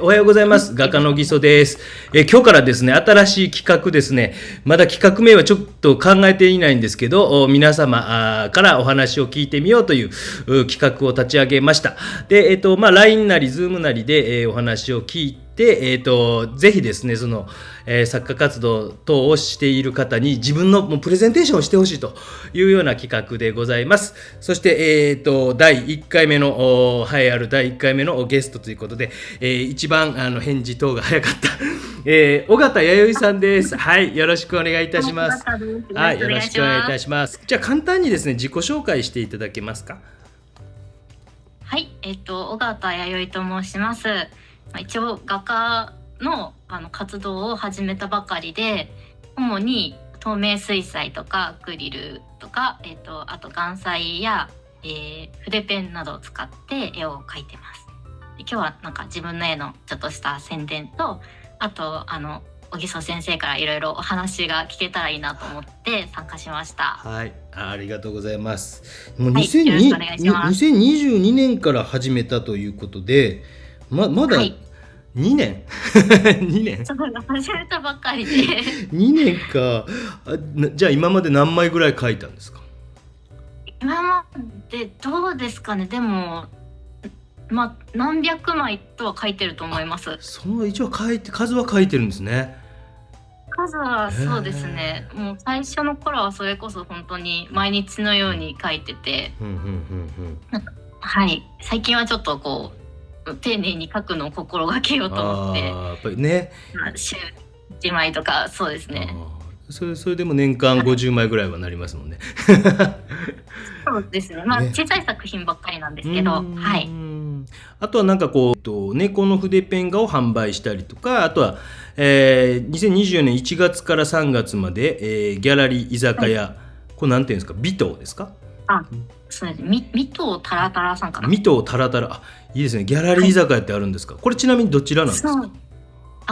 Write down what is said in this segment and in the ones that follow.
おはようございます。画家のぎそです。今日からですね、新しい企画ですね、まだ企画名はちょっと考えていないんですけど、皆様からお話を聞いてみようという企画を立ち上げました。で、LINE なり Zoom なりで、お話を聞いて、ぜひですね、その、作家活動等をしている方に自分のもうプレゼンテーションをしてほしいというような企画でございます。そして、第1回目の、栄えある第1回目のゲストということで、一番返事等が早かった、尾形弥生さんです。はい、よろしくお願いいたします。はい、よろしくお願いいたします。じゃあ簡単にですね、自己紹介していただけますか。はい、尾形弥生と申します。一応画家の活動を始めたばかりで、主に透明水彩とかアクリルとか、あと岩彩や、筆ペンなどを使って絵を描いてます。で今日はなんか自分の絵のちょっとした宣伝と、あと小木曽先生からいろいろお話が聞けたらいいなと思って参加しました。はい、ありがとうございます。もうはい、よろしくお願いします。2022年から始めたということで、まだはい2年2年始めたばっかりで2年か。じゃあ今まで何枚ぐらい描いたんですか。今までどうですかね。でも何百枚とは書いてると思います。一応数は書いてるんですね。数はそうですね。もう最初の頃はそれこそ本当に毎日のように書いてて、はい、最近はちょっとこう丁寧に書くのを心がけようと思って、やっぱりね、週1枚とか。そうですね。それでも年間50枚ぐらいはなりますもんね。そうですね。小さい作品ばっかりなんですけど、はい。あとはなんかこう猫の筆ペン画を販売したりとか、あとは、2024年1月から3月まで、ギャラリー居酒屋、これなんていうんですか、尾藤ですか。そうですね。水戸タラタラさんかな。水戸タラタラ、いいですね。ギャラリー居酒屋ってあるんですか。これちなみにどちらなんですか。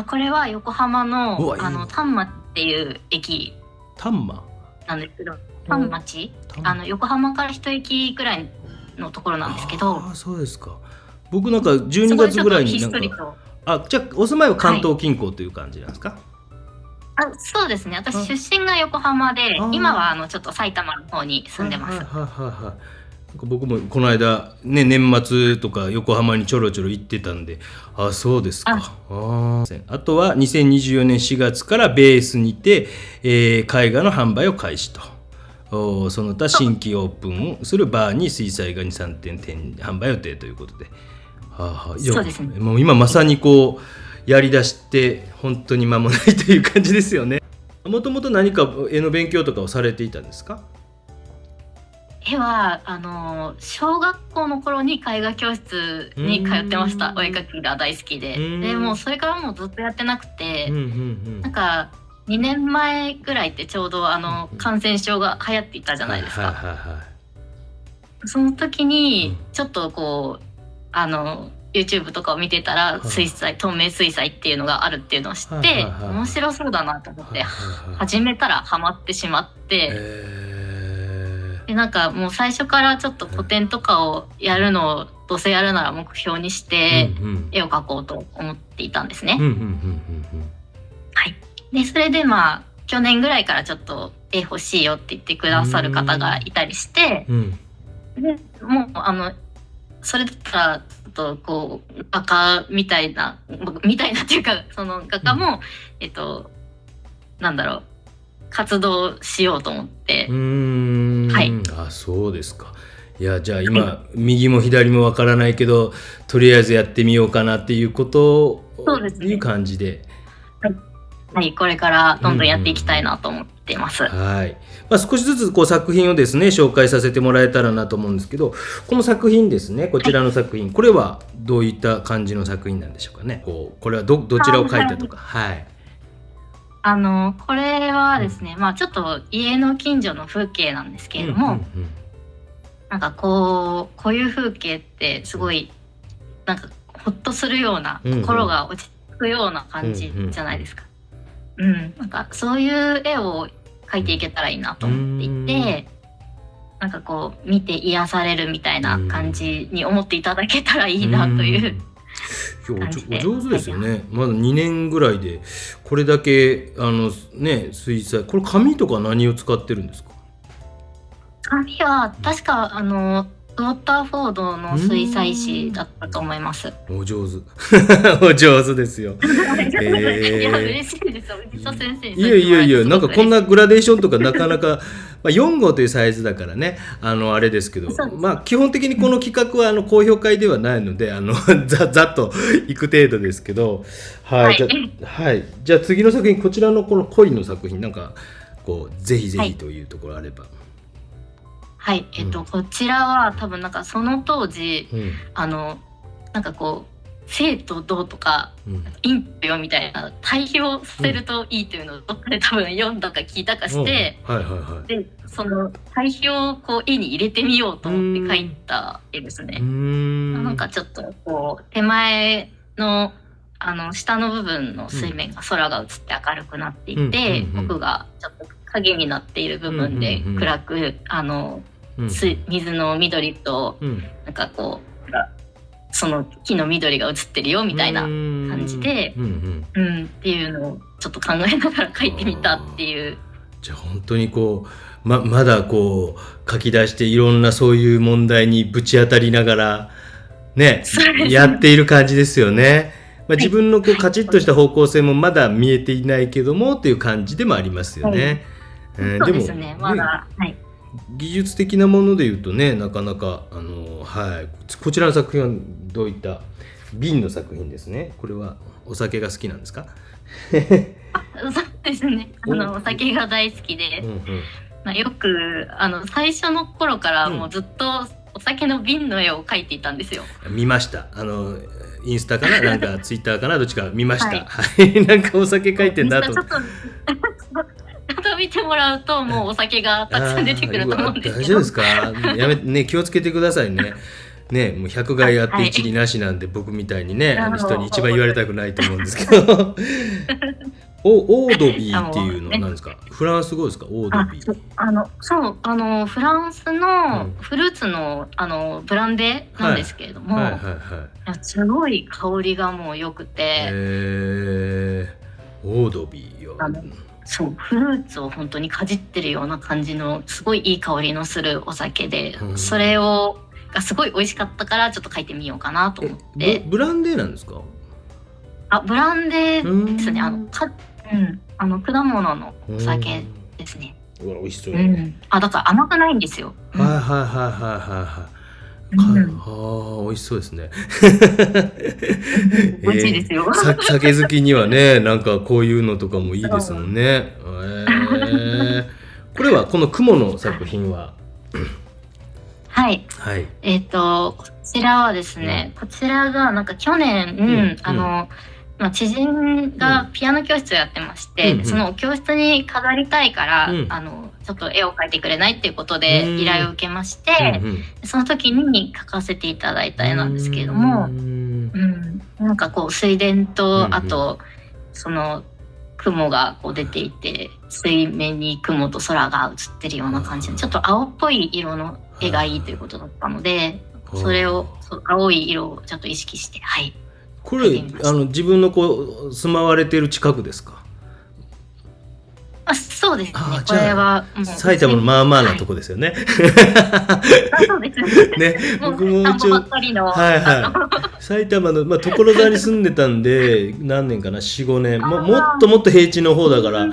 これは横浜の丹町っていう駅なんですけど、丹町、横浜から一駅くらいのところなんですけど。そうですか。僕なんか12月ぐらいになんかじゃあお住まいは関東近郊という感じなんですか。そうですね。私出身が横浜で、今はちょっと埼玉の方に住んでます。僕もこの間ね、年末とか横浜にちょろちょろ行ってたんで、そうですか。あとは2024年4月からベースにて、絵画の販売を開始と、その他新規オープンするバーに水彩画に3点販売予定ということで、そうですね。もう今まさにこうやりだして本当に間もないという感じですよね。もともと何か絵の勉強とかをされていたんですか。絵は小学校の頃に絵画教室に通ってました。お絵描きが大好きで、もうそれからもうずっとやってなくて、なんか2年前ぐらいってちょうど感染症が流行っていたじゃないですか。その時にちょっとこうYouTube とかを見てたら透明水彩っていうのがあるっていうのを知って面白そうだなと思って始めたらハマってしまって、でなんかもう最初からちょっと個展とかをやるのをどうせやるなら目標にして絵を描こうと思っていたんですね。はい。でそれで去年ぐらいからちょっと絵欲しいよって言ってくださる方がいたりして、でもうそれだったらちょっとこう画家みたいなっていうか、その画家もなんだろう、活動しようと思って。はい。そうですか。いや、じゃあ今、右も左もわからないけど、とりあえずやってみようかなっていうこという感じで。はい、これからどんどんやっていきたいなと思ってます。はい。少しずつこう作品をですね紹介させてもらえたらなと思うんですけど、この作品ですね、こちらの作品、これはどういった感じの作品なんでしょうかね。これはどちらを描いたとか。これはですね、ちょっと家の近所の風景なんですけれども、なんかこういう風景ってすごいなんかほっとするような、心が落ち着くような感じじゃないですか。なんかそういう絵を描いていけたらいいなと思っていて、なんかこう見て癒されるみたいな感じに思っていただけたらいいなという今感じで日お上手ですよ書いてます。ね。まだ2年ぐらいでこれだけ水彩、これ紙とか何を使ってるんですか？紙は確かウォーターフォードの水彩紙だったと思います。お上手お上手ですよ。いやえ嬉しいです。藤田先生にいやいやいや、すなんかこんなごく嬉しい。グラデーションとかなかなか、4号というサイズだからね、あれですけど、そうです。基本的にこの企画は公表会ではないので、ざっといく程度ですけど、はい、はい。じゃあ次の作品、こちらのこの恋の作品、なんか、こう、ぜひぜはい。ひというところあれば。はい。うん、こちらは多分なんかその当時、うん、なんかこう、生と同とか、うん、陰と陽みたいな対比をさせるといいというのをどっかで多分読んだか聞いたかして、はいはいはで、その対比をこう絵に入れてみようと思って描いた絵ですい。ね。なんかちょっとこう、手前の下の部分の水面が空が映って明るくなっていて、奥がちょっと影になっている部分で暗く、水の緑と、なんかこう、その木の緑が映ってるよみたいな感じで、っていうのをちょっと考えながら描いてみたっていう。じゃあ本当にこう、まだこう書き出していろんなそういう問題にぶち当たりながらね、やっている感じですよね。自分のこうカチッとした方向性もまだ見えていないけどもっていう感じでもありますよね。そうですね。まだ、はい。技術的なもので言うとね、なかなかはい、こちらの作品はどういった瓶の作品ですね。これはお酒が好きなんですか？そうですね。お酒が大好きで、よく最初の頃からもうずっとお酒の瓶の絵を描いていたんですよ。見ました。インスタかな、なんかツイッターかな、どっちか見ました。はい、なんかお酒描いてんだと。ちょっと見てもらうともうお酒がたくさん出てくると思うんですけど。大丈夫ですか？ね、気をつけてくださいね。ね、もう100害あって一理なしなんで、僕みたいにね、人に一番言われたくないと思うんですけど。オードビーっていうのは何ですか？フランス語ですか？オードビー。そう、フランスのフルーツの、ブランデーなんですけれども、すごい香りがもう良くて、オードビーよ。そう、フルーツを本当にかじってるような感じのすごいいい香りのするお酒で、それがすごい美味しかったからちょっと書いてみようかなと思って。ブランデーなんですか？ブランデーですね。果物のお酒ですね。うわ、美味しそう。だから甘くないんですよ。美味しそうですね。美味しいですよ。酒好きにはね、なんかこういうのとかもいいですもんね。これはこの雲の作品は。はい。こちらはですね、こちらがなんか去年、知人がピアノ教室をやってまして、その教室に飾りたいから、ちょっと絵を描いてくれないっていうことで依頼を受けまして、その時に描かせていただいた絵なんですけれども、なんかこう水田と、あとその雲がこう出ていて、水面に雲と空が映ってるような感じで、ちょっと青っぽい色の絵がいいということだったので、それを青い色をちょっと意識して、はい。これ自分のこう住まわれている近くですか？そうですね。これはもう埼玉のまあまあなとこですよね。そうですね。僕も一応埼玉の所沢に住んでたんで何年かな、4、5年、もっともっと平地の方だから、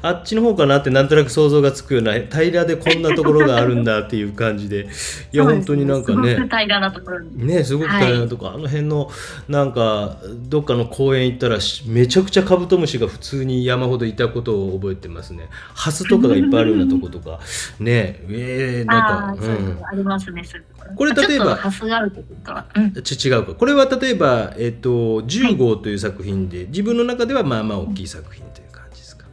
あっちの方かなってなんとなく想像がつくような、平らでこんなところがあるんだっていう感じで、いや本当になんかね、すごく平らなところにね、すごく平らなところ、あの辺のなんかどっかの公園行ったらめちゃくちゃカブトムシが普通に山ほどいたことを覚えてますね。ハスとかがいっぱいあるようなとことかね、なんか、ありますね。これ例えばハスがあるとことは、違うか。これは例えば10号という作品で、自分の中ではまあまあ大きい作品という感じですか？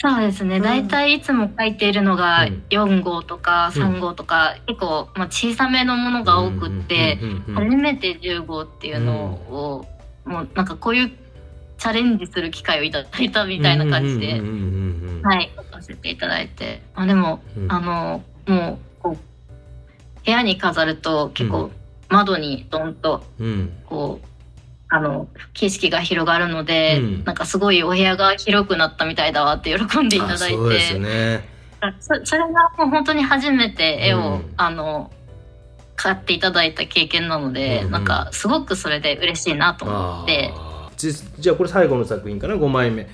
そうですね。だいたいいつも書いているのが4号とか3号とか、結構小さめのものが多くって、初めて10号っていうのを、もうなんかこういうチャレンジする機会をいただいたみたいな感じで、書かせていただいて、でももうこう部屋に飾ると結構窓にドンとこう景色が広がるので、なんかすごいお部屋が広くなったみたいだわって喜んでいただいて、そうですよね。それがもう本当に初めて絵を、買っていただいた経験なので、なんかすごくそれで嬉しいなと思って。じゃあこれ最後の作品かな、5枚目。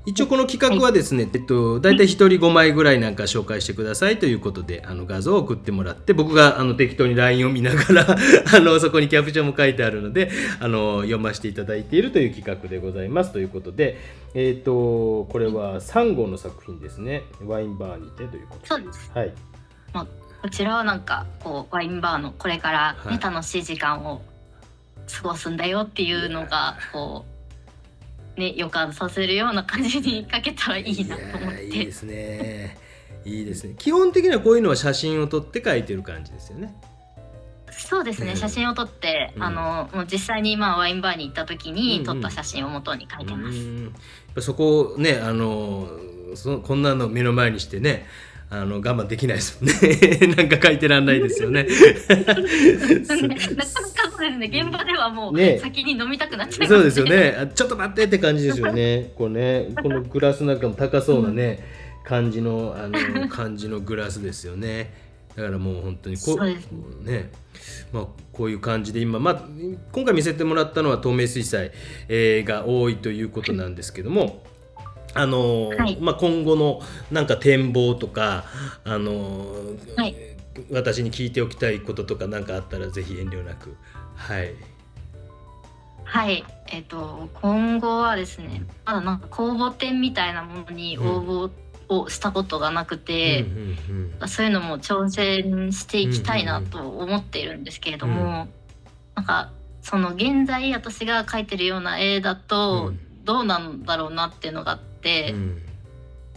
一応この企画はですね、大体1人5枚ぐらいなんか紹介してくださいということで画像を送ってもらって、僕が適当に LINE を見ながらそこにキャプションも書いてあるので読ませていただいているという企画でございますということで、これは3号の作品ですね。ワインバーにてということで。そうです、はい。こちらはなんかこうワインバーのこれから、ね、楽しい時間を過ごすんだよっていうのがこうね、予感させるような感じにかけたらいいなと思って。いいですね。いいですね。基本的にはこういうのは写真を撮って描いてる感じですよね。そうですね、写真を撮って、もう実際にワインバーに行った時に撮った写真を元に描いてます。やっぱそこをね、こんなの目の前にしてね、我慢できないですもんね。なんか書いてらんないですよね。なかなかそうですね。現場ではもう先に飲みたくなっちゃいますね。そうですよね。ちょっと待ってって感じですよね。このグラスなんかも高そうなね、感じのグラスですよね。だからもう本当にこうね、こういう感じで今回見せてもらったのは透明水彩が多いということなんですけども。今後のなんか展望とか私に聞いておきたいこととか何かあったらぜひ遠慮なく。今後はですね、まだなんか公募展みたいなものに応募をしたことがなくて、そういうのも挑戦していきたいなと思っているんですけれども、なんかその現在私が描いてるような絵だとどうなんだろうなっていうのがあって、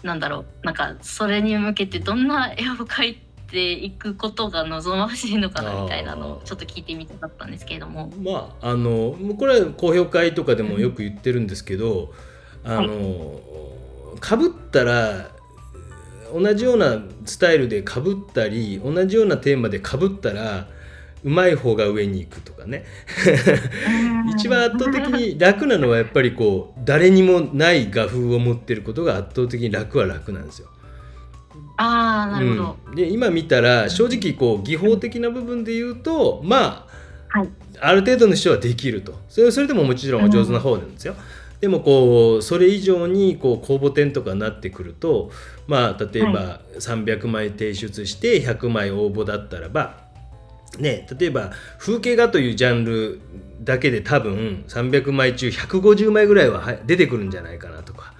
なんだろう、なんかそれに向けてどんな絵を描いていくことが望ましいのかなみたいなのをちょっと聞いてみたかったんですけれども。これは公表会とかでもよく言ってるんですけど、かぶったら同じようなスタイルでかぶったり同じようなテーマでかぶったらうまい方が上に行くとかね。一番圧倒的に楽なのはやっぱりこう誰にもない画風を持ってることが圧倒的に楽は楽なんですよ。なるほど。で今見たら正直こう技法的な部分で言うとある程度の人はできると。それでももちろんお上手な方なんですよ。でもこうそれ以上にこう公募展とかになってくると例えば300枚提出して100枚応募だったらばね、例えば風景画というジャンルだけで多分300枚中150枚ぐらいは出てくるんじゃないかなとか、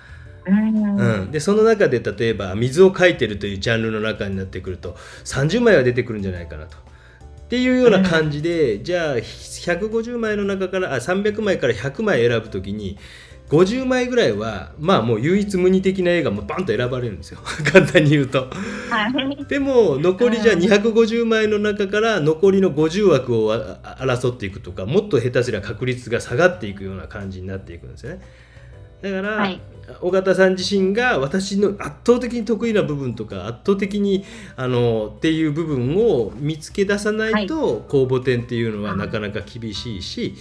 でその中で例えば水を描いてるというジャンルの中になってくると30枚は出てくるんじゃないかなとっていうような感じで、じゃあ150枚の中から300枚から100枚選ぶときに50枚ぐらいはもう唯一無二的な絵がバンと選ばれるんですよ。簡単に言うと。でも残りじゃあ250枚の中から残りの50枠を争っていくとか、もっと下手すりゃ確率が下がっていくような感じになっていくんですよね。だから、尾形さん自身が私の圧倒的に得意な部分とか圧倒的にっていう部分を見つけ出さないと公募展っていうのはなかなか厳しいし、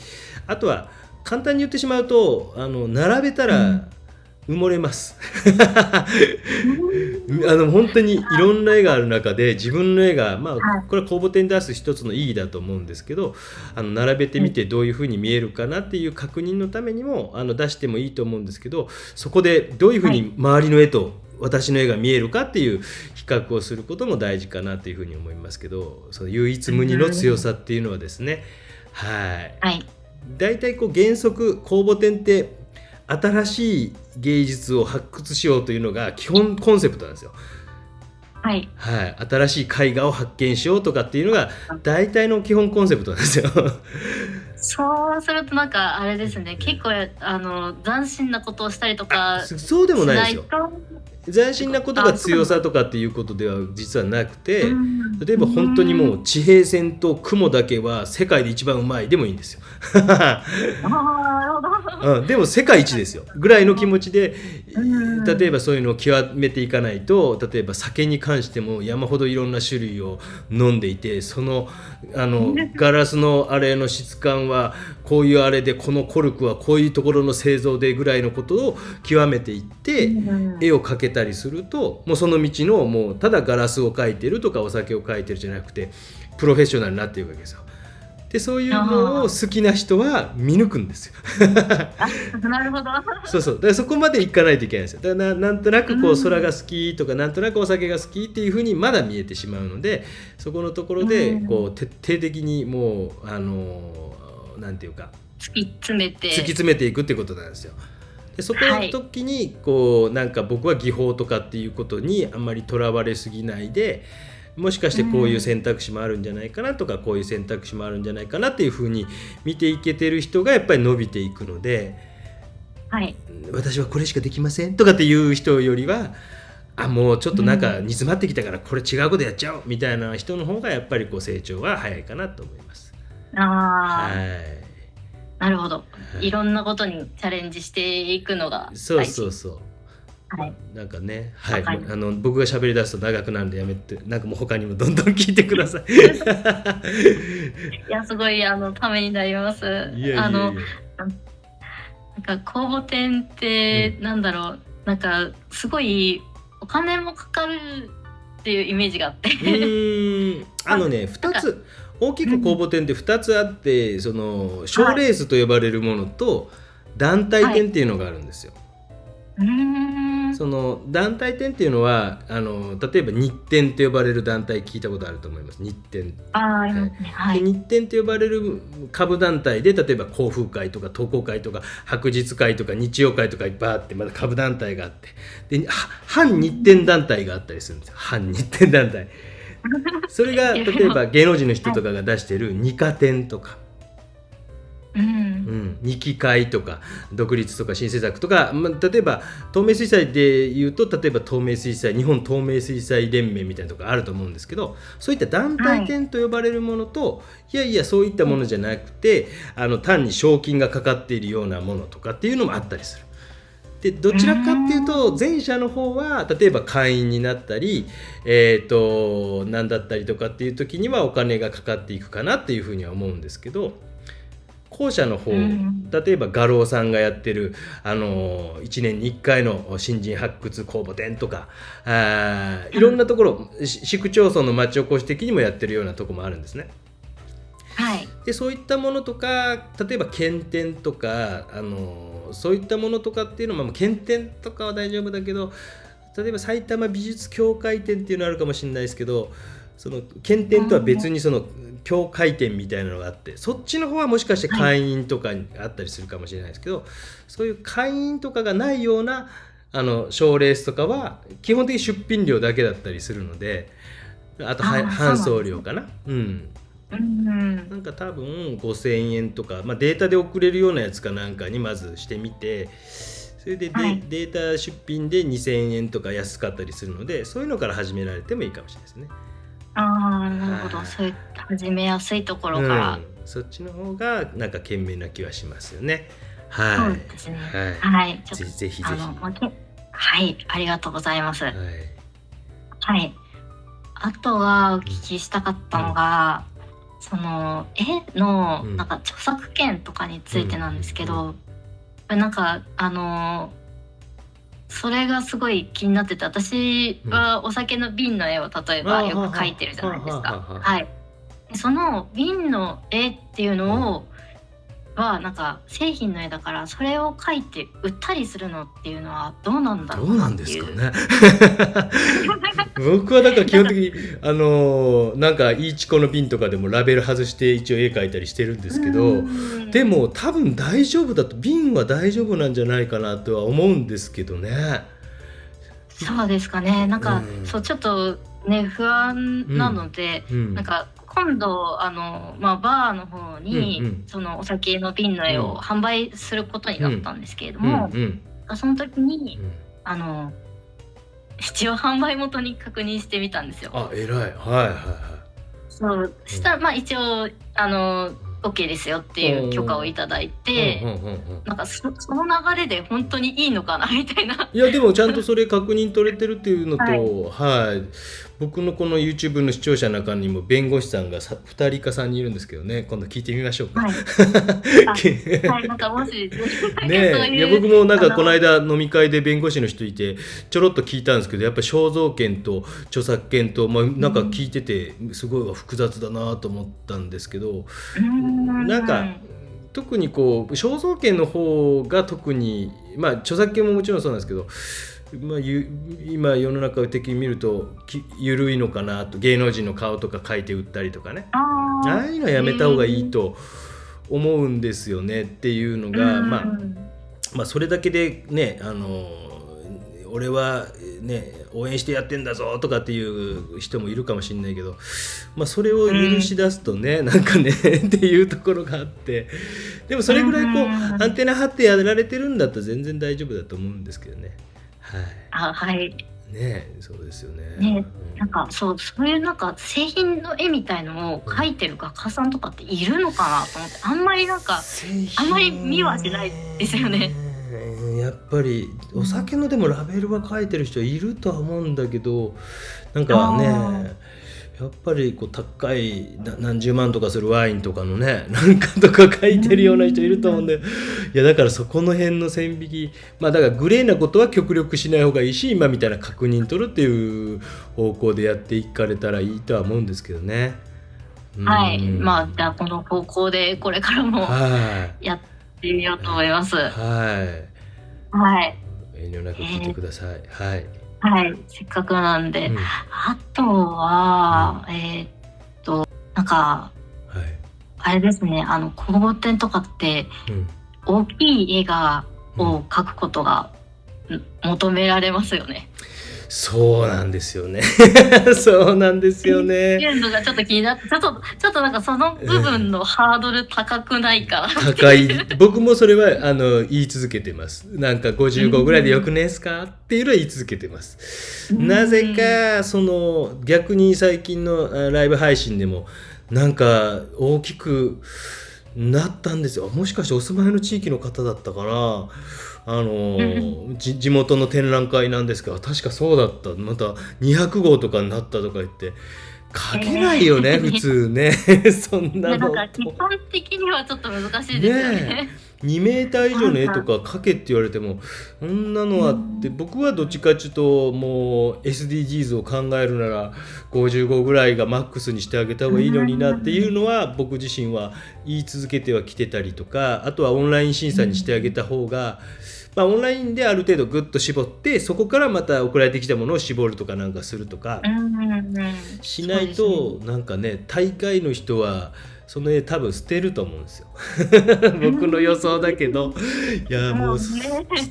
あとは簡単に言ってしまうと並べたら埋もれます。本当にいろんな絵がある中で自分の絵がこれは公募展に出す一つの意義だと思うんですけど、並べてみてどういうふうに見えるかなっていう確認のためにも出してもいいと思うんですけど、そこでどういうふうに周りの絵と私の絵が見えるかっていう比較をすることも大事かなというふうに思いますけど、その唯一無二の強さっていうのはですね、だいたい原則公募展って新しい芸術を発掘しようというのが基本コンセプトなんですよ。新しい絵画を発見しようとかっていうのが大体の基本コンセプトなんですよ。そうするとなんかあれですね、結構斬新なことをしたりとかそうでもないですよ。斬新なことが強さとかっていうことでは実はなくて、例えば本当にもう地平線と雲だけは世界で一番うまいでもいいんですよ。でも世界一ですよぐらいの気持ちで、例えばばそういうのを極めていかないと、例えば酒に関しても山ほどいろんな種類を飲んでいて、そのガラスのあれの質感はこういうあれで、このコルクはこういうところの製造でぐらいのことを極めていって絵を描けたりすると、もうその道のもうただガラスを描いてるとかお酒を描いてるじゃなくてプロフェッショナルになっていくわけですよ。でそういうのを好きな人は見抜くんですよなるほど。そうそう、だからそこまでいかないといけないんですよ。だからなんとなくこう空が好きとか、なんとなくお酒が好きっていうふうにまだ見えてしまうので、そこのところでこう徹底的にもうなんていうか突き詰めて突き詰めていくってことなんですよ。でそこの時にこうなんか僕は技法とかっていうことにあんまりとらわれすぎないで、もしかしてこういう選択肢もあるんじゃないかなとか、こういう選択肢もあるんじゃないかなっていうふうに見ていけてる人がやっぱり伸びていくので、はい、私はこれしかできませんとかっていう人よりは、もうちょっとなんか煮詰まってきたからこれ違うことやっちゃおうみたいな人の方がやっぱりこう成長は早いかなと思います。はい、なるほど、はい、いろんなことにチャレンジしていくのが大事。そうそうそう、はい、なんかね、はい、僕が喋り出すと長くなるんでやめて、なんかもう他にもどんどん聞いてくださいいやすごいためになります。いやいやいや、なんか公募展ってなんだろう、なんかすごいお金もかかるっていうイメージがあって2つ大きく公募展って2つあって、その賞レースと呼ばれるものと団体展っていうのがあるんですよ。その団体展っていうのは例えば日展と呼ばれる団体聞いたことあると思います。日展、で日展と呼ばれる下部団体で、例えば興風会とか東光会とか白日会とか日曜会とかいっぱいあって、まだ下部団体があって、で反日展団体があったりするんですよ。反日展団体それが例えば芸能人の人とかが出してる二課展とか、二期会とか独立とか新政策とか、例えば透明水彩でいうと、例えば透明水彩日本透明水彩連盟みたいなところあると思うんですけど、そういった団体展と呼ばれるものと、いやいやそういったものじゃなくて単に賞金がかかっているようなものとかっていうのもあったりする。でどちらかっていうと前者の方は例えば会員になったり何だったりとかっていう時にはお金がかかっていくかなっていうふうには思うんですけど、後者の方、例えば画廊さんがやってる1年に1回の新人発掘公募展とか、いろんなところ、市区町村の町おこし的にもやってるようなところもあるんですね。でそういったものとか、例えば県展とかそういったものとかっていうのは、県展とかは大丈夫だけど、例えば埼玉美術協会展っていうのあるかもしれないですけど、その県展とは別にその協会展みたいなのがあって、そっちの方はもしかして会員とかにあったりするかもしれないですけど、そういう会員とかがないような賞レースとかは基本的に出品料だけだったりするので、あと搬送料かな、なんか多分5000円とか、データで送れるようなやつかなんかにまずしてみて、それで、データ出品で2000円とか安かったりするので、そういうのから始められてもいいかもしれないですね。なるほど、そういった始めやすいところから、そっちの方がなんか賢明な気はしますよね。そうですね。ぜひぜひ。ありがとうございます。あとはお聞きしたかったのが、その絵のなんか著作権とかについてなんですけど、なんかそれがすごい気になってて、私はお酒の瓶の絵を例えばよく描いてるじゃないですか。その瓶の絵っていうのをなんか製品の絵だから、それを描いて売ったりするのっていうのはどうなんだろうなっていう。どうなんですかね僕はだから基本的になんかイーチコの瓶とかでもラベル外して一応絵描いたりしてるんですけど、でも多分大丈夫だと、瓶は大丈夫なんじゃないかなとは思うんですけどね。そうですかね。なんか、そうちょっとね不安なので、なんか今度バーの方に、そのお酒の瓶の絵を販売することになったんですけれども、その時に、一応販売元に確認してみたんですよ。偉い。そうしたら一応 OK ですよっていう許可をいただいて、なんかその流れで本当にいいのかなみたいな。いやでもちゃんとそれ確認取れてるっていうのと、はい、僕のこの YouTube の視聴者の中にも弁護士さんが2人か3人いるんですけどね、今度聞いてみましょうか。はい、なんかもしね、いや僕もなんかこの間飲み会で弁護士の人いてちょろっと聞いたんですけど、やっぱり肖像権と著作権と、まあ、なんか聞いててすごい複雑だなと思ったんですけど、なんか特にこう肖像権の方が特に、まあ著作権ももちろんそうなんですけど、まあ、今世の中的に見ると緩いのかなと、芸能人の顔とか描いて売ったりとかね、ああいうのはやめた方がいいと思うんですよねっていうのが、まあそれだけでね、俺はね応援してやってんだぞとかっていう人もいるかもしれないけど、まあ、それを許し出すとね、なんかねっていうところがあって、でもそれぐらいこうアンテナ張ってやられてるんだったら全然大丈夫だと思うんですけどね。はい。ね、そうですよね。ね、なんかそういうなんか製品の絵みたいのを描いてる画家さんとかっているのかなと思って、あんまりなんかあんまり見はしないですよね。やっぱりお酒のでもラベルは書いてる人いるとは思うんだけど、なんかねやっぱりこう高い何十万とかするワインとかのねなんかとか書いてるような人いると思うんで、いやだからそこの辺の線引き、まあだからグレーなことは極力しない方がいいし、今みたいな確認取るっていう方向でやっていかれたらいいとは思うんですけどね。はい、まあじゃあこの方向でこれからもやってみようと思います。はい。遠慮なく聞いてください。はい。はい、せっかくなんで、あとは、なんか、あれですね、工房展とかって、大きい絵を描くことが求められますよね。そうなんですよねそうなんですよね。っていうのがちょっと気になって、ちょっとなんかその部分のハードル高くないかな高い。僕もそれは言い続けてます。なんか55ぐらいでよくねえすかっていうのは言い続けてます。なぜか逆に最近のライブ配信でもなんか大きくなったんですよ。もしかしてお住まいの地域の方だったかな。地元の展覧会なんですが、確かそうだった。また200号とかになったとか言って書けないよね、普通ねそんなの。なんか基本的にはちょっと難しいですよね。2メーター以上の絵とか描けって言われてもそんなのはって、僕はどっちかっていうともう SDGs を考えるなら55ぐらいがマックスにしてあげた方がいいのになっていうのは僕自身は言い続けてはきてたりとか、あとはオンライン審査にしてあげた方が、まあ、オンラインである程度グッと絞ってそこからまた送られてきたものを絞るとかなんかするとかしないと、なんかね大会の人はその絵多分捨てると思うんですよ僕の予想だけど、いやもう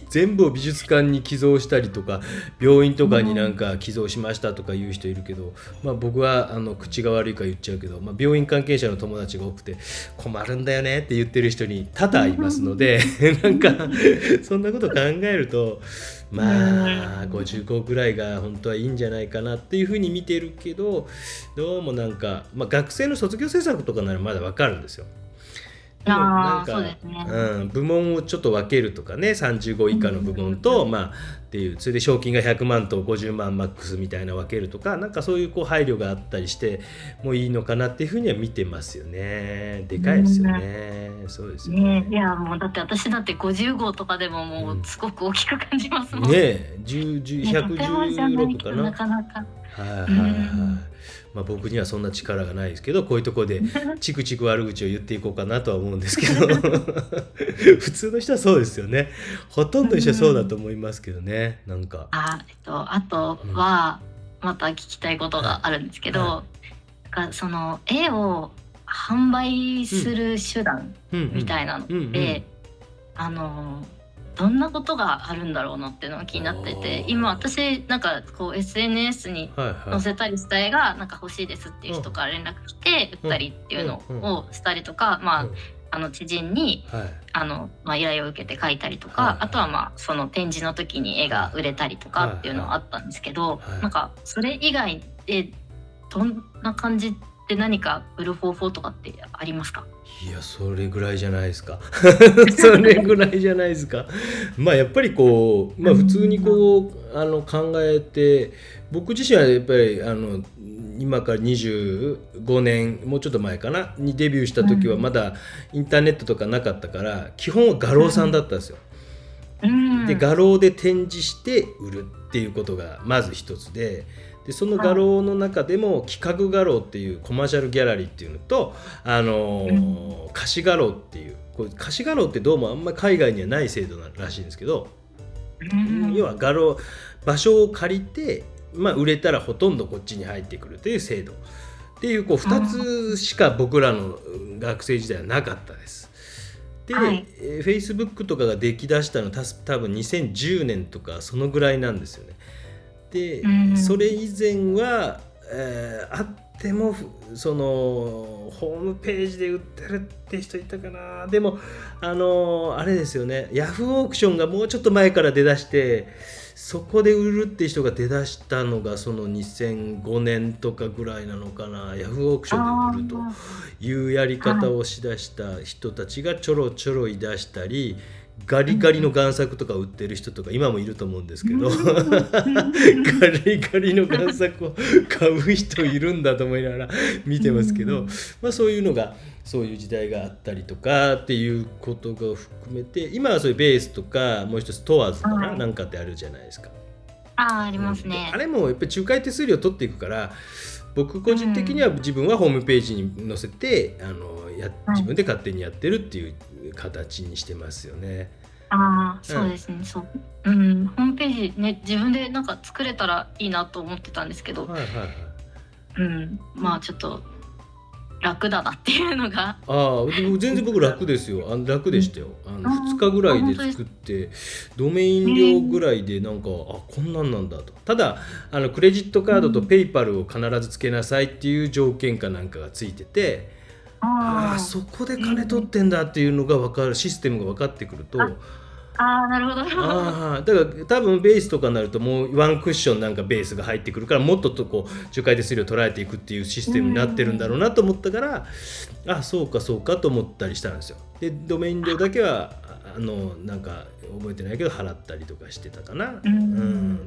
全部を美術館に寄贈したりとか病院とかになんか寄贈しましたとか言う人いるけど、まあ、僕は口が悪いから言っちゃうけど、まあ、病院関係者の友達が多くて困るんだよねって言ってる人に多々いますのでなんかそんなこと考えるとまあ55ぐらいが本当はいいんじゃないかなっていうふうに見てるけど、どうもなんか、まあ、学生の卒業制作とかならまだわかるんですよ。でもなんか、部門をちょっと分けるとかね、35以下の部門と、まあっていう、それで賞金が100万と50万マックスみたいな分けるとか、なんかそういう配慮があったりしてもいいのかなっていうふうには見てますよね。でかいですよね。そうですよね。いやもうだって私だって50号とかでももうすごく大きく感じますもんね。116かな。なかなか。まあ、僕にはそんな力がないですけど、こういうところでチクチク悪口を言っていこうかなとは思うんですけど普通の人はそうですよね。ほとんどの人はそうだと思いますけどね。なんかあとはまた聞きたいことがあるんですけど、その絵を販売する手段みたいなのってどんなことがあるんだろうなっていうのが気になってて、今私なんかこう SNS に載せたりした絵がなんか欲しいですっていう人から連絡来て売ったりっていうのをしたりとか、まあ知人にまあ依頼を受けて描いたりとか、あとはまあその展示の時に絵が売れたりとかっていうのはあったんですけど、なんかそれ以外でどんな感じって何か売る方法とかってありますか？いや、それぐらいじゃないですか。それぐらいじゃないですか。まあやっぱりこう、普通にこう考えて、僕自身はやっぱり今から25年もうちょっと前かなにデビューした時はまだインターネットとかなかったから、基本は画廊さんだったんですよ。で画廊で展示して売るっていうことがまず一つで、その画廊の中でも企画画廊っていうコマーシャルギャラリーっていうのと、貸し画廊っていう、貸し画廊ってどうもあんまり海外にはない制度らしいんですけど、要は画廊場所を借りて、売れたらほとんどこっちに入ってくるという制度っていう、2つしか僕らの学生時代はなかったです。で、Facebook とかが出来だしたの多分2010年とかそのぐらいなんですよね。で、それ以前は、あってもそのホームページで売ってるって人いたかな。でもあれですよね、ヤフーオークションがもうちょっと前から出だして、そこで売るって人が出だしたのがその2005年とかぐらいなのかな。ヤフーオークションで売るというやり方をしだした人たちがちょろちょろい出したり、ガリガリの贋作とか売ってる人とか今もいると思うんですけど、ガリガリの贋作を買う人いるんだと思いながら見てますけど、そういうのが、そういう時代があったりとかっていうことが含めて、今はそういうベースとか、もう一つトワーズかな、なんかってあるじゃないですか。ありますね。あれもやっぱり仲介手数料取っていくから、僕個人的には自分はホームページに載せて自分で勝手にやってるっていう形にしてますよね。そうですね。そう、ホームページね、自分でなんか作れたらいいなと思ってたんですけど、ちょっと楽だなっていうのが。全然僕楽ですよ。楽でしたよ。2日ぐらいで作って、ドメイン料ぐらいでなんかこんなんなんだと。ただクレジットカードとペイパルを必ずつけなさいっていう条件かなんかがついてて、そこで金取ってんだっていうのが分かる、システムが分かってくると、なるほど。だから多分ベースとかになるともうワンクッションなんかベースが入ってくるから、もっとこう仲介手数料取られていくっていうシステムになってるんだろうなと思ったから、そうかそうかと思ったりしたんですよ。でドメイン料だけはなんか覚えてないけど払ったりとかしてたかな。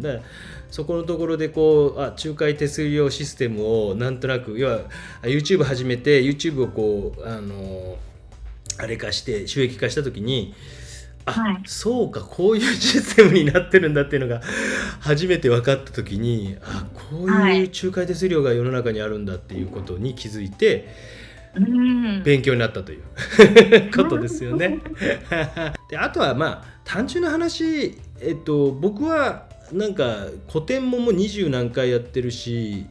でそこのところでこう仲介手数料システムをなんとなく、要は YouTube 始めて YouTube をこうあれ化して収益化した時に、そうかこういうシステムになってるんだっていうのが初めて分かった時に、こういう仲介手数料が世の中にあるんだっていうことに気づいて、勉強になったということですよね。であとは単純な話、僕はなんか個展ももう20何回やってるし、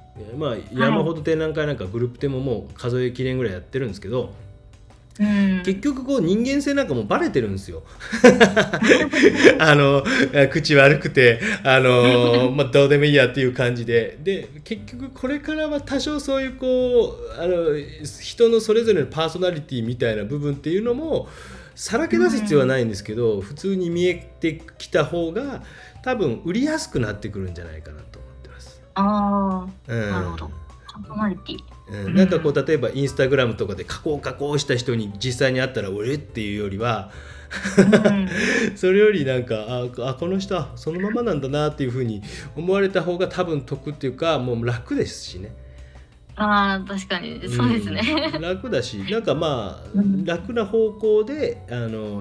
山ほど展覧会なんかグループ展ももう数えきれんぐらいやってるんですけど、結局こう人間性なんかもバレてるんですよ。口悪くてどうでもいいやっていう感じで、結局これからは多少そういうこう人のそれぞれのパーソナリティみたいな部分っていうのもさらけ出す必要はないんですけど、普通に見えてきた方が多分売りやすくなってくるんじゃないかなと思ってます。なるほど。パーソナリティ。なんかこう例えばインスタグラムとかで加工した人に実際に会ったら俺っていうよりはそれよりなんかこの人はそのままなんだなっていう風に思われた方が多分得っていうか、もう楽ですしね。確かにそうですね。楽だし、なんか楽な方向で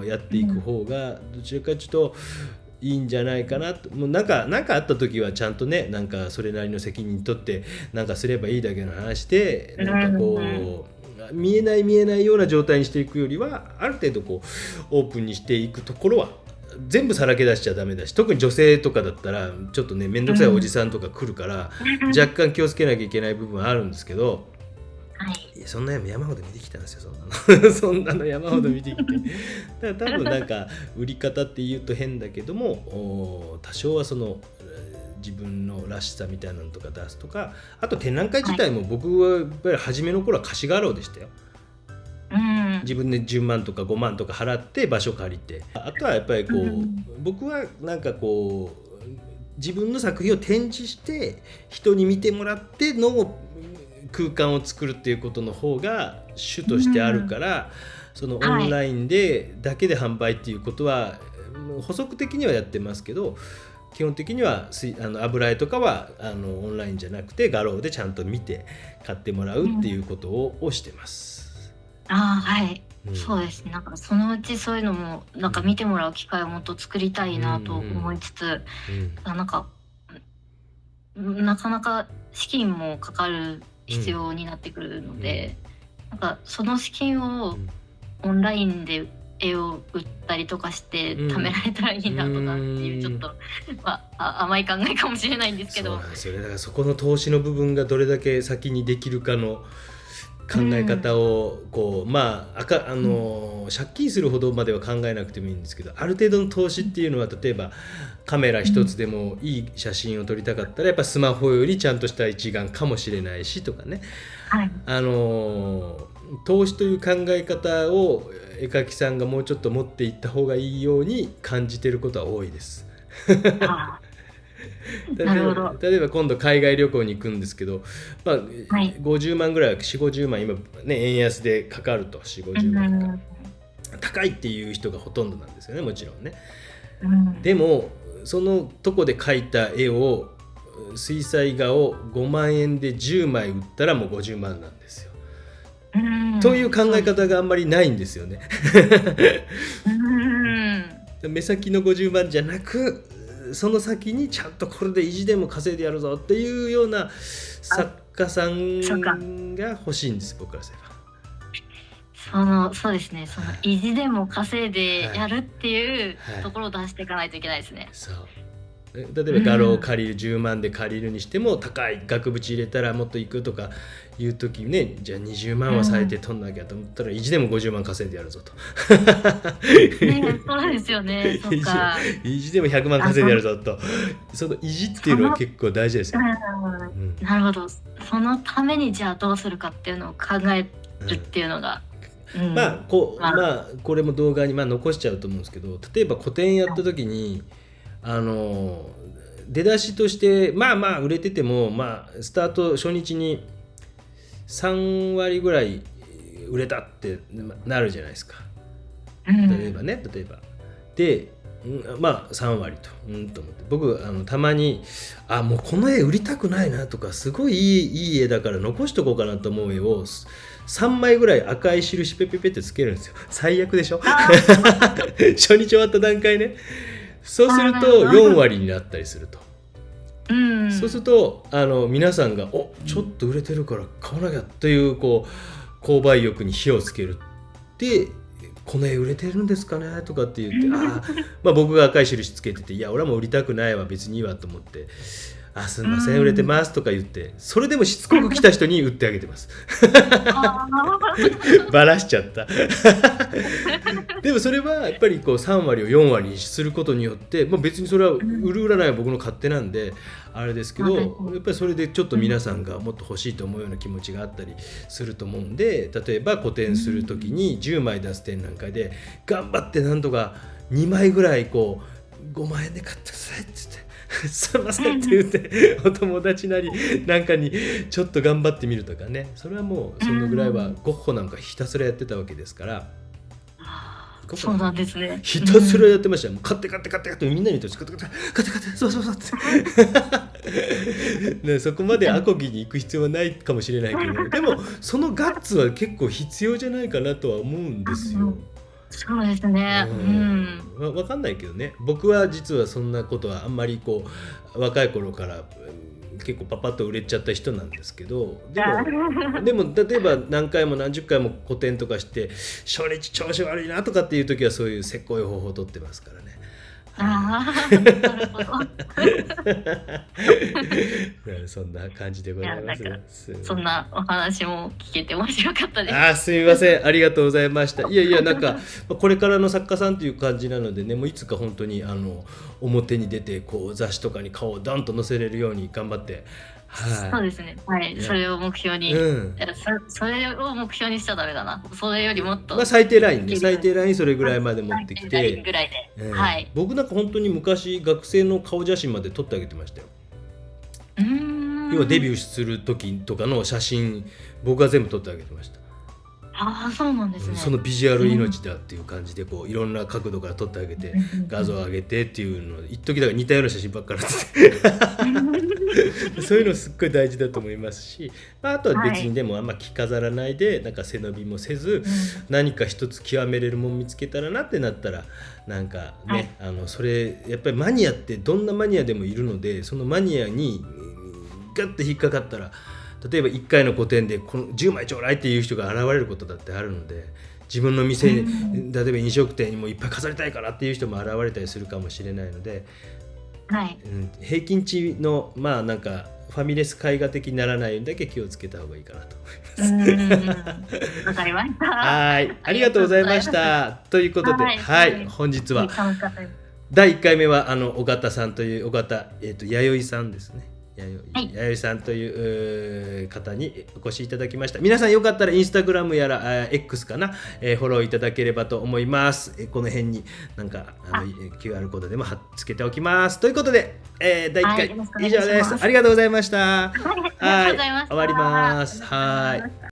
やっていく方がどちらかというといいんじゃないかなと。もうなんかあった時はちゃんとね、なんかそれなりの責任取ってなんかすればいいだけの話で、なんかこう見えないような状態にしていくよりは、ある程度こうオープンにしていくところは全部さらけ出しちゃダメだし、特に女性とかだったらちょっとね面倒くさいおじさんとか来るから、若干気をつけなきゃいけない部分はあるんですけど、そんな山ほど見てきたんですよ。そんなの山ほど見てきて、だから多分なんか売り方って言うと変だけども、多少はその自分のらしさみたいなのとか出すとか、あと展覧会自体も僕はやっぱり初めの頃は貸し画廊でしたよ。自分で10万とか5万とか払って場所借りて、あとはやっぱりこう、僕はなんかこう自分の作品を展示して人に見てもらっての空間を作るっていうことの方が主としてあるから、そのオンラインでだけで販売っていうことは補足的にはやってますけど、基本的には油絵とかはオンラインじゃなくて画廊でちゃんと見て買ってもらうっていうことをしてます。はい、そうですね。なんかそのうちそういうのもなんか見てもらう機会をもっと作りたいなと思いつつ、なんかなかなか資金もかかる必要になってくるので、なんかその資金をオンラインで絵を売ったりとかして貯められたらいいなとかっていう、ちょっと、甘い考えかもしれないんですけど。そうなんですよね。だからそこの投資の部分がどれだけ先にできるかの考え方をこう、借金するほどまでは考えなくてもいいんですけど、ある程度の投資っていうのは、例えばカメラ一つでもいい写真を撮りたかったらやっぱスマホよりちゃんとした一眼かもしれないしとかね、投資という考え方を絵描きさんがもうちょっと持っていった方がいいように感じてることは多いです。例えば今度海外旅行に行くんですけど、50万ぐらい、4、50万今ね円安でかかると、4、50万かかる、高いっていう人がほとんどなんですよね、もちろんね。でもそのとこで描いた絵を、水彩画を5万円で10枚売ったらもう50万なんですよ。という考え方があんまりないんですよね。目先の50万じゃなく、その先にちゃんとこれで意地でも稼いでやるぞっていうような作家さんが欲しいんです、僕からすれば。そうですね、その意地でも稼いでやるっていうところを出していかないといけないですね。そう、例えば画廊を借りる、10万で借りるにしても高い額縁入れたらもっといくとかいう時ね、じゃあ20万は最低取んなきゃと思ったら、意地でも50万稼いでやるぞと。そうですよね。そっか。意地でも100万稼いでやるぞと。その意地っていうのは結構大事ですよ。なるほど。そのためにじゃあどうするかっていうのを考えるっていうのが。これも動画に残しちゃうと思うんですけど、例えば個展やった時に、出だしとして売れてても、スタート初日に3割ぐらい売れたってなるじゃないですか。例えばで、3割とと思って、僕たまにもうこの絵売りたくないなとか、すごいいい絵だから残しとこうかなと思う絵を3枚ぐらい赤い印ペペペってつけるんですよ。最悪でしょ。初日終わった段階ね。そうすると4割になったりすると。そうすると皆さんがちょっと売れてるから買わなきゃという購買欲に火をつける。で、この絵売れてるんですかねとかって言って僕が赤い印つけてて、いや俺はもう売りたくないわ、別にいいわと思って、すみません売れてますとか言って、それでもしつこく来た人に売ってあげてます。バラしちゃった。でもそれはやっぱり3割を4割にすることによって、別にそれは売る売らないは僕の勝手なんであれですけど、やっぱりそれでちょっと皆さんがもっと欲しいと思うような気持ちがあったりすると思うんで、例えば個展する時に10枚出す展覧会で頑張ってなんとか2枚ぐらい5万円で買ってくださいって言ってすいませんって言ってお友達なりなんかにちょっと頑張ってみるとかね、それはもうそのぐらいはゴッホなんかひたすらやってたわけですから。そうなんですね。ひたすらやってましたよ。買ってみんなに言って買ってそうってそこまでアコギに行く必要はないかもしれないけど、でもそのガッツは結構必要じゃないかなとは思うんですよ。そうですね。分かんないけどね、僕は実はそんなことはあんまり若い頃から結構パパッと売れちゃった人なんですけど、でも例えば何回も何十回も個展とかして初日調子悪いなとかっていう時はそういうせっこい方法を取ってますからね。なるほど。そんな感じでございます。そんなお話も聞けて面白かったです。すみません、ありがとうございました。いやなんかこれからの作家さんという感じなのでね、もういつか本当に表に出て雑誌とかに顔をダンと載せれるように頑張って。そうですね。それを目標に、それを目標にしちゃダメだな。それよりもっと、最低ラインそれぐらいまで持ってきて、僕なんか本当に昔学生の顔写真まで撮ってあげてましたよ。要はデビューする時とかの写真僕が全部撮ってあげてました。ああ、そうなんですね。そのビジュアル命だっていう感じでこういろんな角度から撮ってあげて画像を上げてっていうのを一時だから似たような写真ばっかり撮ってそういうのすっごい大事だと思いますし、あとは別にでもあんま着飾らないでなんか背伸びもせず何か一つ極めれるもん見つけたらなってなったらなんかね、それやっぱりマニアってどんなマニアでもいるので、そのマニアにガッて引っかかったら例えば1回の個展でこの10枚ちょうだいっていう人が現れることだってあるので、自分の店に例えば飲食店にもいっぱい飾りたいからっていう人も現れたりするかもしれないので、平均値のまあなんかファミレス絵画的にならないようにだけ気をつけた方がいいかなと思います。わかりました。はい、ありがとうございました。ということで、本日は第1回目は尾形さんという尾形弥生さんですね。弥生さんという方にお越しいただきました。皆さんよかったらインスタグラムやら X かな、フォローいただければと思います。この辺になんかQR コードでも貼っつけておきます。ということで、第1回以上です。ありがとうございました。はい、終わります。はい。